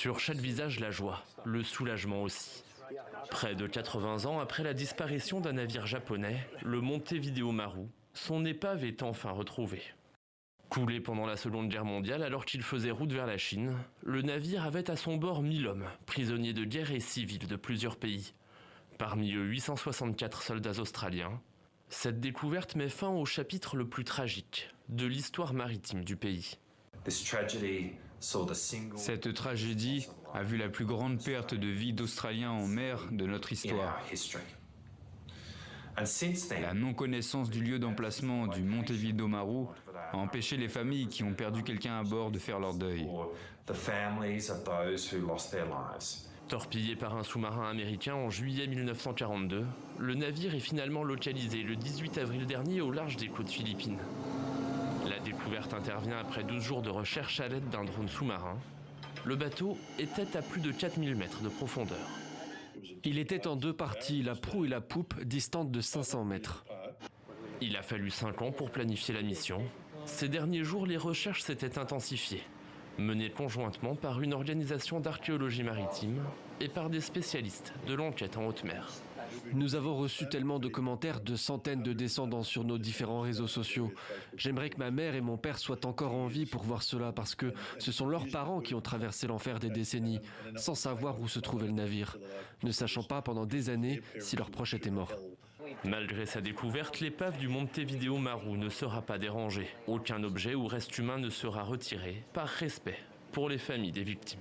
Sur chaque visage, la joie, le soulagement aussi. Près de 80 ans après la disparition d'un navire japonais, le Montevideo Maru, son épave est enfin retrouvée. Coulé pendant la Seconde Guerre mondiale alors qu'il faisait route vers la Chine, le navire avait à son bord 1000 hommes, prisonniers de guerre et civils de plusieurs pays. Parmi eux 864 soldats australiens. Cette découverte met fin au chapitre le plus tragique de l'histoire maritime du pays. Cette tragédie a vu la plus grande perte de vie d'Australiens en mer de notre histoire. La non-connaissance du lieu d'emplacement du Montevideo Maru a empêché les familles qui ont perdu quelqu'un à bord de faire leur deuil. Torpillé par un sous-marin américain en juillet 1942, le navire est finalement localisé le 18 avril dernier au large des côtes philippines. La découverte intervient après 12 jours de recherche à l'aide d'un drone sous-marin. Le bateau était à plus de 4000 mètres de profondeur. Il était en deux parties, la proue et la poupe, distantes de 500 mètres. Il a fallu 5 ans pour planifier la mission. Ces derniers jours, les recherches s'étaient intensifiées, menées conjointement par une organisation d'archéologie maritime et par des spécialistes de l'enquête en haute mer. Nous avons reçu tellement de commentaires de centaines de descendants sur nos différents réseaux sociaux. J'aimerais que ma mère et mon père soient encore en vie pour voir cela parce que ce sont leurs parents qui ont traversé l'enfer des décennies sans savoir où se trouvait le navire, ne sachant pas pendant des années si leur proche était mort. Malgré sa découverte, l'épave du Montevideo Maru ne sera pas dérangée. Aucun objet ou reste humain ne sera retiré par respect pour les familles des victimes.